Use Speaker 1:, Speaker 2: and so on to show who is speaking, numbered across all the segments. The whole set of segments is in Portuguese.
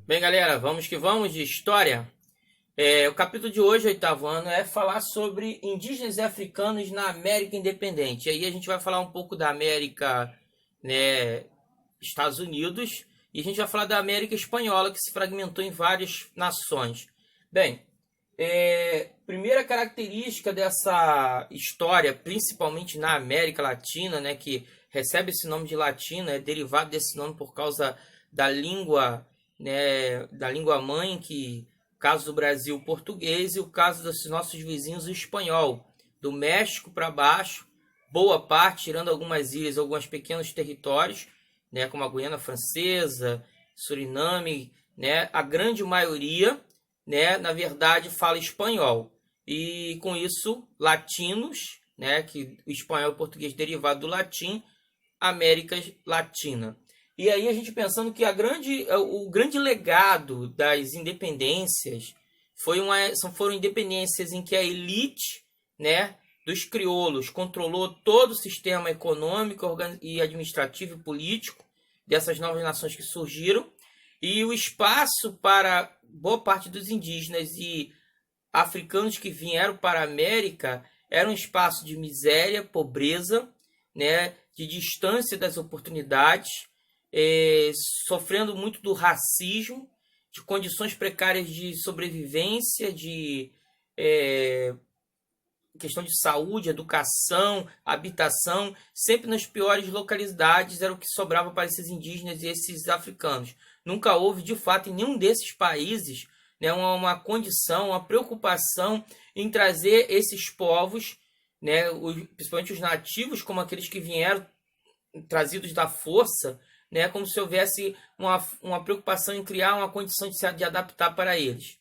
Speaker 1: Bem, galera, vamos que vamos de história. O capítulo de hoje, oitavo ano, é falar sobre indígenas e africanos na América Independente. E aí a gente vai falar um pouco da América, né, Estados Unidos, e a gente vai falar da América Espanhola, que se fragmentou em várias nações. Bem, primeira característica dessa história, principalmente na América Latina, né, que recebe esse nome de Latina, é derivado desse nome por causa da língua, né, da língua mãe, que o caso do Brasil, o português, e o caso dos nossos vizinhos, o espanhol, do México para baixo, boa parte, tirando algumas ilhas, alguns pequenos territórios, né, como a Guiana Francesa, Suriname, né, a grande maioria, né, na verdade fala espanhol. E com isso, latinos, né, que o espanhol e o português derivado do latim, América Latina. E aí a gente pensando que o grande legado das independências foram independências em que a elite, né, dos crioulos controlou todo o sistema econômico e administrativo e político dessas novas nações que surgiram, e o espaço para boa parte dos indígenas e africanos que vieram para a América era um espaço de miséria, pobreza, né, de distância das oportunidades, sofrendo muito do racismo, de condições precárias de sobrevivência, de questão de saúde, educação, habitação, sempre nas piores localidades era o que sobrava para esses indígenas e esses africanos. Nunca houve, de fato, em nenhum desses países, né, uma condição, uma preocupação em trazer esses povos, né, principalmente os nativos, como aqueles que vieram trazidos da força, né, como se houvesse uma preocupação em criar uma condição de adaptar para eles.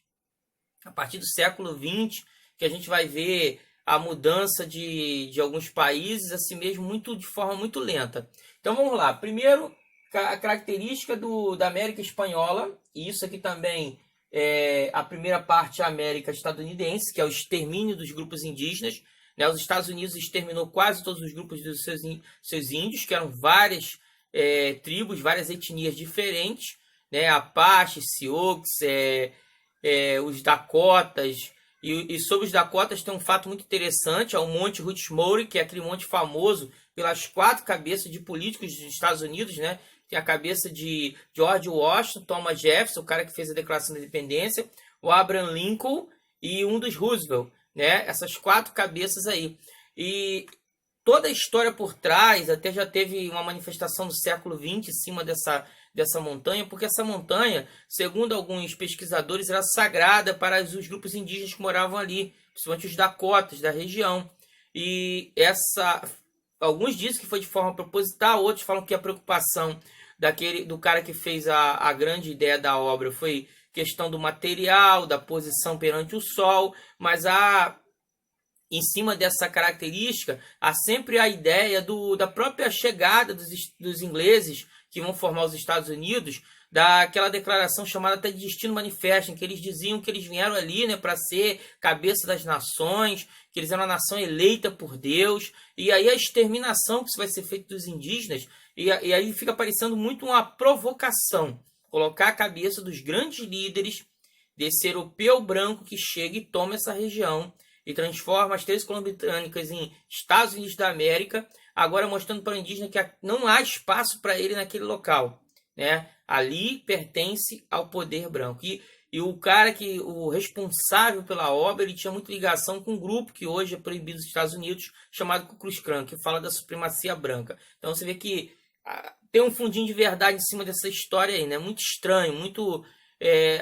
Speaker 1: A partir do século XX, que a gente vai ver a mudança de alguns países, assim mesmo, de forma muito lenta. Então vamos lá. Primeiro, a característica da América Espanhola, e isso aqui também é a primeira parte, a América estadunidense, que é o extermínio dos grupos indígenas. Né? Os Estados Unidos exterminou quase todos os grupos dos seus índios, que eram várias tribos, várias etnias diferentes, né? Apache, Sioux, os Dakotas. E sobre os Dakotas tem um fato muito interessante, é o Monte Rushmore, que é aquele monte famoso pelas 4 cabeças de políticos dos Estados Unidos, né? Tem a cabeça de George Washington, Thomas Jefferson, o cara que fez a Declaração da Independência, o Abraham Lincoln e um dos Roosevelt, né? Essas 4 cabeças aí. E toda a história por trás, até já teve uma manifestação do século XX em cima dessa montanha, porque essa montanha, segundo alguns pesquisadores, era sagrada para os grupos indígenas que moravam ali, principalmente os Dakotas da região. E alguns dizem que foi de forma proposital, outros falam que a preocupação do cara que fez a grande ideia da obra foi questão do material, da posição perante o sol, mas em cima dessa característica, há sempre a ideia da própria chegada dos ingleses que vão formar os Estados Unidos, daquela declaração chamada até de Destino Manifesto, em que eles diziam que eles vieram ali, né, para ser cabeça das nações, que eles eram uma nação eleita por Deus, e aí a exterminação que vai ser feita dos indígenas, e aí fica parecendo muito uma provocação, colocar a cabeça dos grandes líderes desse europeu branco que chega e toma essa região, e transforma as 13 colônias britânicas em Estados Unidos da América, agora mostrando para o indígena que não há espaço para ele naquele local, né? Ali pertence ao poder branco. E o responsável pela obra, ele tinha muita ligação com um grupo que hoje é proibido nos Estados Unidos, chamado Ku Klux Klan, que fala da supremacia branca. Então você vê que tem um fundinho de verdade em cima dessa história aí, né? Muito estranho, muito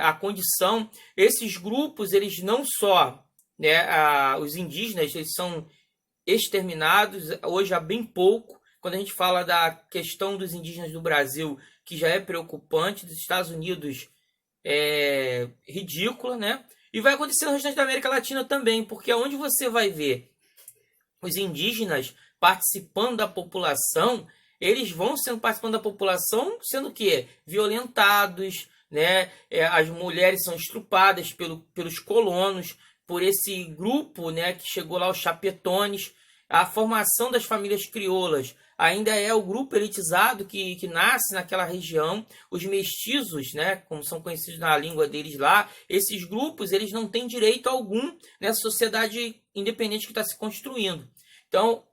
Speaker 1: a condição. Esses grupos, eles não só, né, os indígenas, eles são exterminados, hoje há bem pouco. Quando a gente fala da questão dos indígenas do Brasil, que já é preocupante, dos Estados Unidos é ridícula, né? E vai acontecer no restante da América Latina também, porque onde você vai ver os indígenas participando da população, eles vão sendo participando da população, sendo que violentados, né? As mulheres são estrupadas pelos colonos, por esse grupo, né, que chegou lá, os chapetones, a formação das famílias crioulas ainda é o grupo elitizado que nasce naquela região. Os mestiços, né, como são conhecidos na língua deles lá, esses grupos eles não têm direito algum nessa sociedade independente que está se construindo. Então,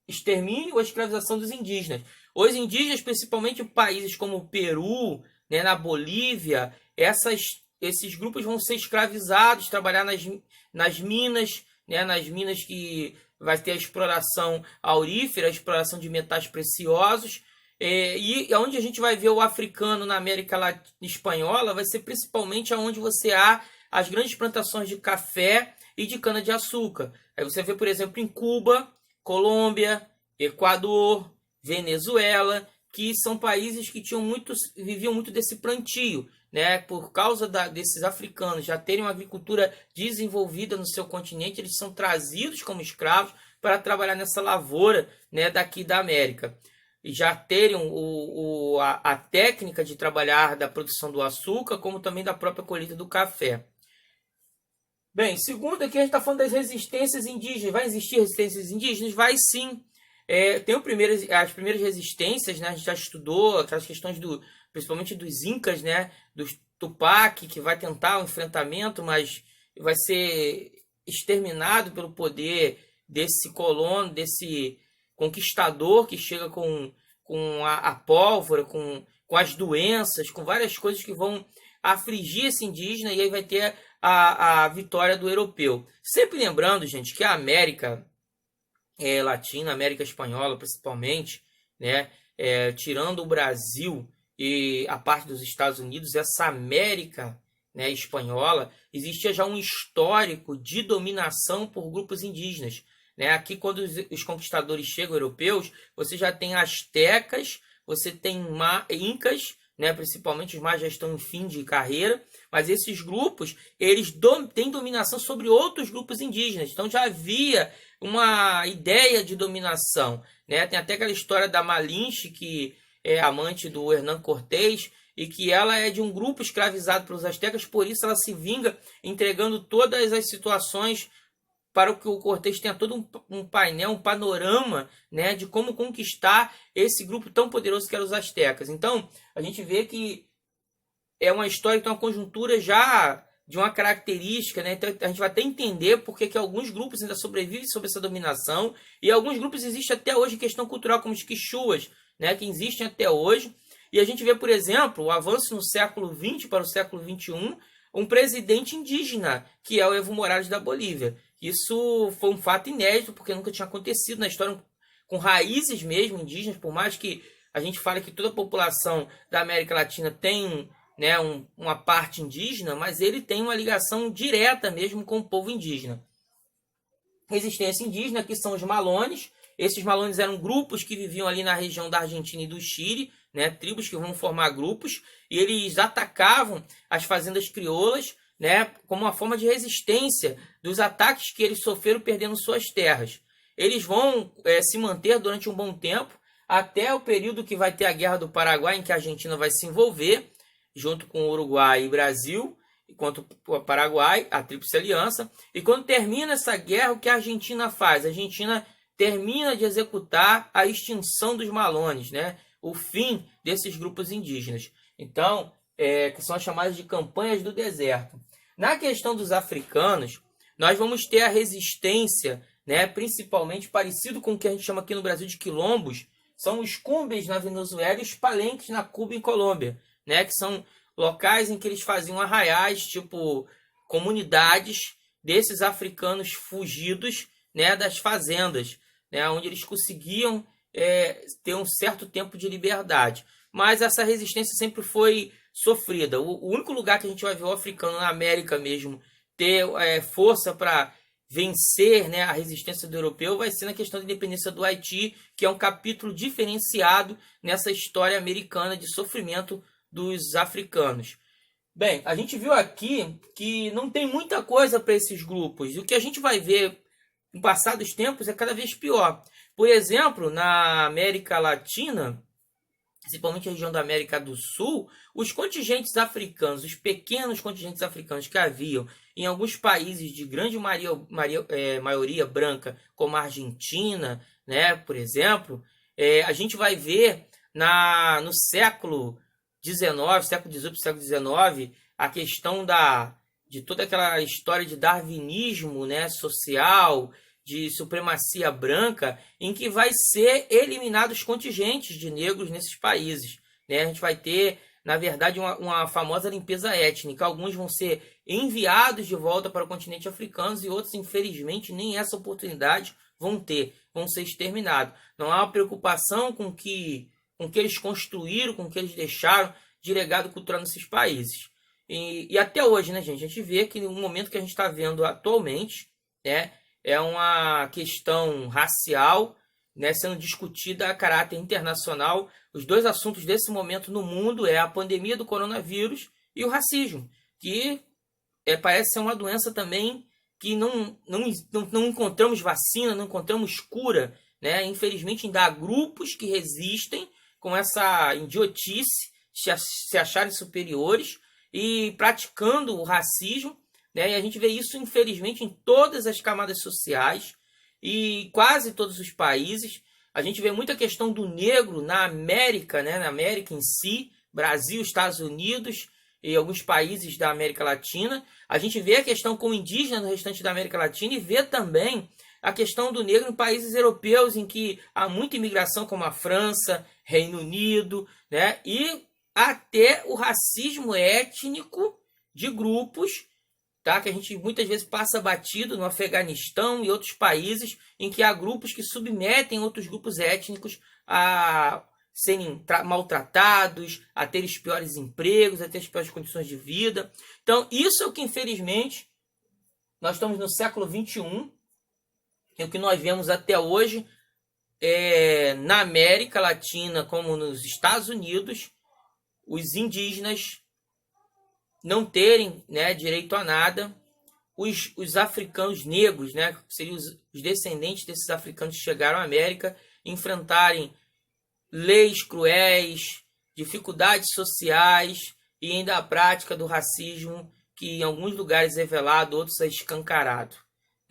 Speaker 1: extermínio ou escravização dos indígenas. Os indígenas, principalmente em países como o Peru, né, na Bolívia, esses grupos vão ser escravizados, trabalhar nas minas, né, nas minas que vai ter a exploração aurífera, a exploração de metais preciosos. E onde a gente vai ver o africano na América Espanhola vai ser principalmente onde você há as grandes plantações de café e de cana-de-açúcar. Aí você vê, por exemplo, em Cuba, Colômbia, Equador, Venezuela, que são países que viviam muito desse plantio, né? Por causa desses africanos já terem uma agricultura desenvolvida no seu continente, eles são trazidos como escravos para trabalhar nessa lavoura, né, daqui da América. E já terem a técnica de trabalhar da produção do açúcar, como também da própria colheita do café. Bem, segundo aqui a gente está falando das resistências indígenas. Vai existir resistências indígenas? Vai sim. Tem as primeiras resistências, né? A gente já estudou aquelas questões principalmente dos Incas, né? Dos Tupac, que vai tentar um enfrentamento, mas vai ser exterminado pelo poder desse colono, desse conquistador que chega com a pólvora, com as doenças, com várias coisas que vão afligir esse indígena, e aí vai ter a vitória do europeu. Sempre lembrando, gente, que a América Latina, a América Espanhola principalmente, né, tirando o Brasil e a parte dos Estados Unidos, essa América, né, espanhola, existia já um histórico de dominação por grupos indígenas. Né? Aqui, quando os conquistadores chegam europeus, você já tem astecas, você tem incas, né? Principalmente os mais já estão em fim de carreira, mas esses grupos eles têm dominação sobre outros grupos indígenas. Então já havia uma ideia de dominação. Né? Tem até aquela história da Malinche, que é amante do Hernán Cortés, e que ela é de um grupo escravizado pelos astecas, por isso ela se vinga entregando todas as situações para que o Cortés tenha todo um painel, um panorama, né, de como conquistar esse grupo tão poderoso que eram os astecas. Então, a gente vê que é uma história que tem uma conjuntura já de uma característica, né? Então, a gente vai até entender porque que alguns grupos ainda sobrevivem sob essa dominação, e alguns grupos existem até hoje em questão cultural, como os quichuas, né, que existem até hoje. E a gente vê, por exemplo, o avanço no século XX para o século XXI, um presidente indígena, que é o Evo Morales da Bolívia. Isso foi um fato inédito, porque nunca tinha acontecido na história, com raízes mesmo indígenas, por mais que a gente fale que toda a população da América Latina tem, né, uma parte indígena, mas ele tem uma ligação direta mesmo com o povo indígena. Resistência indígena, que são os malones. Esses malones eram grupos que viviam ali na região da Argentina e do Chile, né, tribos que vão formar grupos, e eles atacavam as fazendas crioulas, né, como uma forma de resistência dos ataques que eles sofreram perdendo suas terras. Eles vão se manter durante um bom tempo, até o período que vai ter a Guerra do Paraguai, em que a Argentina vai se envolver, junto com o Uruguai e Brasil, enquanto o Paraguai, a Tríplice Aliança. E quando termina essa guerra, o que a Argentina faz? A Argentina termina de executar a extinção dos malones, né, o fim desses grupos indígenas. Então, que são as chamadas de campanhas do deserto. Na questão dos africanos, nós vamos ter a resistência, né, principalmente parecido com o que a gente chama aqui no Brasil de quilombos, são os cumbes na Venezuela e os palenques na Cuba e Colômbia, né, que são locais em que eles faziam arraiais, tipo comunidades desses africanos fugidos, né, das fazendas, né, onde eles conseguiam ter um certo tempo de liberdade. Mas essa resistência sempre foi sofrida. O único lugar que a gente vai ver o africano na América mesmo ter força para vencer, né, a resistência do europeu vai ser na questão da independência do Haiti, que é um capítulo diferenciado nessa história americana de sofrimento dos africanos. Bem, a gente viu aqui que não tem muita coisa para esses grupos. E o que a gente vai ver no passar dos tempos é cada vez pior. Por exemplo, na América Latina, principalmente a região da América do Sul, os contingentes africanos, os pequenos contingentes africanos que haviam em alguns países de grande maioria branca, como a Argentina, né, por exemplo, A gente vai ver no século XIX, século XVIII, século XIX, a questão de toda aquela história de darwinismo, né, social, de supremacia branca, em que vai ser eliminados contingentes de negros nesses países. Né? A gente vai ter, na verdade, uma famosa limpeza étnica. Alguns vão ser enviados de volta para o continente africano e outros, infelizmente, nem essa oportunidade vão ter, vão ser exterminados. Não há uma preocupação com que eles construíram, com o que eles deixaram de legado cultural nesses países. E até hoje, né, gente, a gente vê que no momento que a gente está vendo atualmente, né, é uma questão racial, né, sendo discutida a caráter internacional. Os dois assuntos desse momento no mundo é a pandemia do coronavírus e o racismo, que parece ser uma doença também que não encontramos vacina, não encontramos cura. Né? Infelizmente, ainda há grupos que resistem com essa idiotice, se acharem superiores e praticando o racismo. Né? E a gente vê isso, infelizmente, em todas as camadas sociais e quase todos os países. A gente vê muita questão do negro na América, né? Na América em si, Brasil, Estados Unidos e alguns países da América Latina. A gente vê a questão com o indígena no restante da América Latina e vê também a questão do negro em países europeus em que há muita imigração, como a França, Reino Unido, né? E até o racismo étnico de grupos, tá? Que a gente muitas vezes passa batido no Afeganistão e outros países em que há grupos que submetem outros grupos étnicos a serem maltratados, a ter os piores empregos, a ter as piores condições de vida. Então, isso é o que, infelizmente, nós estamos no século XXI, e o que nós vemos até hoje na América Latina, como nos Estados Unidos, os indígenas não terem, né, direito a nada, os africanos negros, né, que seriam os descendentes desses africanos que chegaram à América, enfrentarem leis cruéis, dificuldades sociais e ainda a prática do racismo, que em alguns lugares é velado, outros é escancarado.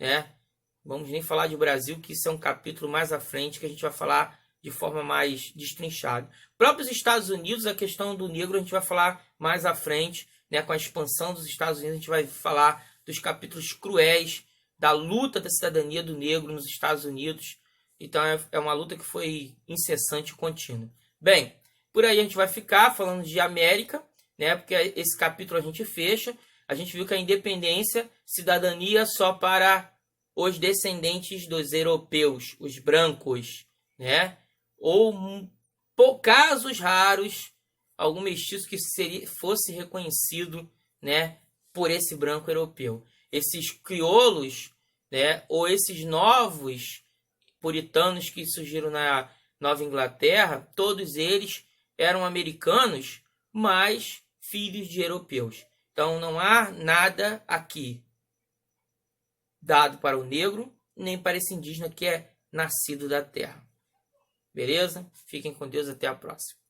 Speaker 1: Né? Vamos nem falar de Brasil, que isso é um capítulo mais à frente, que a gente vai falar de forma mais destrinchada. Próprios Estados Unidos, a questão do negro a gente vai falar mais à frente, né? Com a expansão dos Estados Unidos, a gente vai falar dos capítulos cruéis da luta da cidadania do negro nos Estados Unidos. Então é uma luta que foi incessante e contínua. Bem, por aí a gente vai ficar falando de América, né? Porque esse capítulo a gente fecha. A gente viu que a independência, cidadania só para os descendentes dos europeus, os brancos, né? Ou, por casos raros, algum mestiço que fosse reconhecido, né, por esse branco europeu. Esses crioulos, né, ou esses novos puritanos que surgiram na Nova Inglaterra, todos eles eram americanos, mas filhos de europeus. Então não há nada aqui dado para o negro, nem para esse indígena que é nascido da terra. Beleza? Fiquem com Deus, até a próxima.